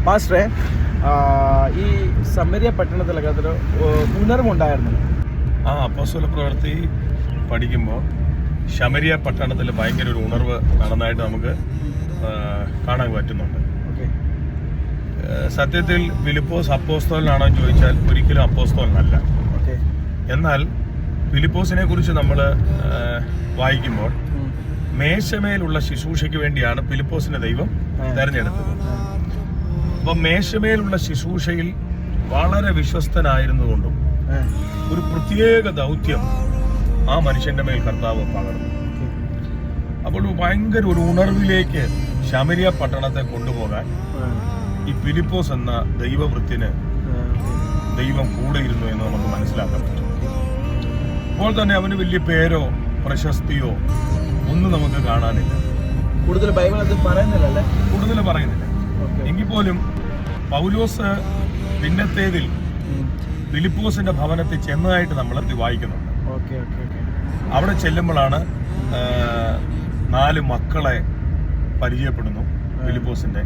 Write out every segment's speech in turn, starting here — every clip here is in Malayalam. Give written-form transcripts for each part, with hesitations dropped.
പാസ്റ്ററെ, ഈ സമരിയ പട്ടണത്തിലൊക്കെ അതൊരു ഉണർവുണ്ടായിരുന്നു. അപ്പോസ്തല പ്രവൃത്തി പഠിക്കുമ്പോൾ ശമരിയ പട്ടണത്തിൽ ഭയങ്കര ഒരു ഉണർവ് നടന്നതായിട്ട് നമുക്ക് കാണാൻ പറ്റുന്നുണ്ട്. സത്യത്തിൽ ഫിലിപ്പോസ് അപ്പോസ്തലനാണോ എന്ന് ചോദിച്ചാൽ ഒരിക്കലും അപ്പോസ്തലനല്ല. എന്നാൽ ഫിലിപ്പോസിനെ കുറിച്ച് നമ്മൾ വായിക്കുമ്പോൾ മേശമേലുള്ള ശുശ്രൂഷയ്ക്ക് വേണ്ടിയാണ് ഫിലിപ്പോസിനെ ദൈവം തെരഞ്ഞെടുത്തത്. അപ്പം മേശമേലുള്ള ശുശ്രൂഷയിൽ വളരെ വിശ്വസ്തനായിരുന്നുകൊണ്ടും ഒരു പ്രത്യേക ദൗത്യം ആ മനുഷ്യന്റെ മേൽ കർത്താവ് പകർന്നു. അപ്പോൾ ഭയങ്കര ഒരു ഉണർവിലേക്ക് ശമരിയ പട്ടണത്തെ കൊണ്ടുപോകാൻ ഈ ഫിലിപ്പോസ് എന്ന ദൈവവൃത്തിന് ദൈവം കൂടെ ഇരുന്നു എന്ന് നമുക്ക് മനസ്സിലാക്കാൻ പറ്റും. അപ്പോൾ തന്നെ അവന് വലിയ പേരോ പ്രശസ്തിയോ ഒന്നും നമുക്ക് കാണാനില്ല. കൂടുതൽ ബൈബിൾ അത് പറയുന്നില്ല. എങ്കിൽ പോലും പൗലോസ് പിന്നത്തേതിൽ ഫിലിപ്പോസിന്റെ ഭവനത്തിൽ ചെന്നതായിട്ട് നമ്മൾ വായിക്കുന്നുണ്ട്. അവിടെ ചെല്ലുമ്പോഴാണ് 4 മക്കളെ പരിചയപ്പെടുന്നു ഫിലിപ്പോസിന്റെ.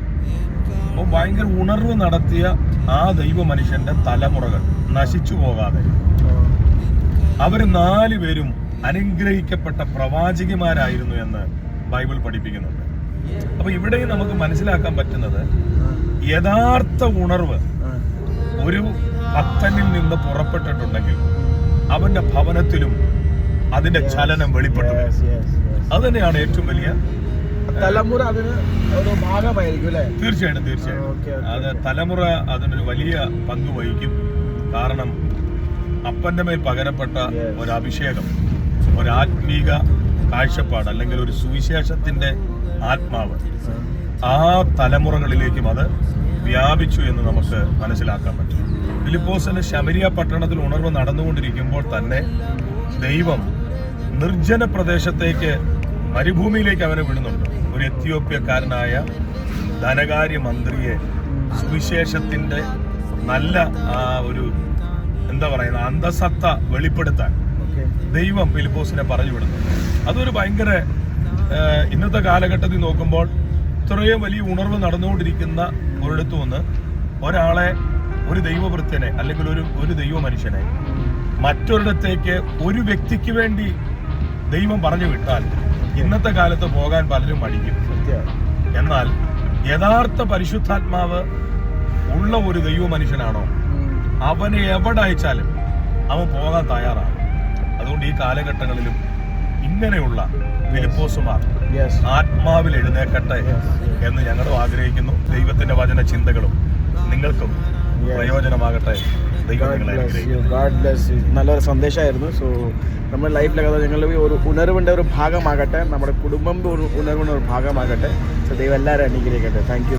അപ്പോൾ ഭയങ്കര ഉണർവ് നടത്തിയ ആ ദൈവ മനുഷ്യന്റെ തലമുറകൾ നശിച്ചു പോകാതെ അവർ 4 പേരും അനുഗ്രഹിക്കപ്പെട്ട പ്രവാചകിമാരായിരുന്നു എന്ന് ബൈബിൾ പഠിപ്പിക്കുന്നുണ്ട്. അപ്പൊ ഇവിടെയും നമുക്ക് മനസ്സിലാക്കാൻ പറ്റുന്നത് യഥാർത്ഥ ഉണർവ് ഒരു ഭക്തനിൽ നിന്ന് പുറപ്പെട്ടിട്ടുണ്ടെങ്കിൽ അവന്റെ ഭവനത്തിലും അതിന്റെ ചലനം വെളിപ്പെട്ടു വരും. അത് തന്നെയാണ് ഏറ്റവും വലിയ തലമുറ അതിന് ഒരു ഭാഗമായിരിക്കും അല്ലേ? തീർച്ചയായിട്ടും അത് തലമുറ അതിനൊരു വലിയ പങ്ക് വഹിക്കും. കാരണം അപ്പന്റെ മേൽ പകരപ്പെട്ട ഒരു അഭിഷേകം, ഒരു ആത്മീക കാഴ്ചപ്പാട് അല്ലെങ്കിൽ ഒരു സുവിശേഷത്തിന്റെ ആത്മാവ് ആ തലമുറകളിലേക്കും അത് വ്യാപിച്ചു എന്ന് നമുക്ക് മനസ്സിലാക്കാൻ പറ്റും. ഫിലിപ്പോസിന് ശമരിയ പട്ടണത്തിൽ ഉണർവ് നടന്നുകൊണ്ടിരിക്കുമ്പോൾ തന്നെ ദൈവം നിർജ്ജന പ്രദേശത്തേക്ക് മരുഭൂമിയിലേക്ക് അവനെ വിടുന്നുണ്ട്. ഒരു എത്യോപ്യക്കാരനായ ധനകാര്യ മന്ത്രിയെ സുവിശേഷത്തിന്റെ നല്ല ഒരു അന്തസത്ത വെളിപ്പെടുത്താൻ ദൈവം ഫിലിപ്പോസിനെ പറഞ്ഞു വിടുന്നു. അതൊരു ഭയങ്കര ഇന്നത്തെ കാലഘട്ടത്തിൽ നോക്കുമ്പോൾ ഇത്രയും വലിയ ഉണർവ് നടന്നുകൊണ്ടിരിക്കുന്ന ഒരിടത്തു നിന്ന് ഒരാളെ, ഒരു ദൈവവൃത്യനെ അല്ലെങ്കിൽ ഒരു ദൈവ മനുഷ്യനെ മറ്റൊരിടത്തേക്ക് ഒരു വ്യക്തിക്ക് വേണ്ടി ദൈവം പറഞ്ഞു വിട്ടാൽ ഇന്നത്തെ കാലത്ത് പോകാൻ പലരും മടിക്കും. എന്നാൽ യഥാർത്ഥ പരിശുദ്ധാത്മാവ് ഉള്ള ഒരു ദൈവ മനുഷ്യനാണോ അവനെ എവിടെ അയച്ചാലും അവൻ പോകാൻ തയ്യാറാണ്. അതുകൊണ്ട് ഈ കാലഘട്ടങ്ങളിലും ഇങ്ങനെയുള്ള ഫിലിപ്പോസുമാർ ആത്മാവിൽ എഴുന്നേക്കട്ടെ എന്ന് ഞങ്ങളും ആഗ്രഹിക്കുന്നു. ദൈവത്തിന്റെ വചന ചിന്തകളും നിങ്ങൾക്കും പ്രയോജനമാകട്ടെ. നല്ലൊരു സന്ദേശമായിരുന്നു. സോ നമ്മുടെ ലൈഫിലൊക്കെ ഞങ്ങൾ ഒരു ഉണർവിൻ്റെ ഒരു ഭാഗമാകട്ടെ, നമ്മുടെ കുടുംബം ഉണർവിൻ്റെ ഒരു ഭാഗമാകട്ടെ. സോ ദൈവം എല്ലാവരും അനുഗ്രഹിക്കട്ടെ. Thank you.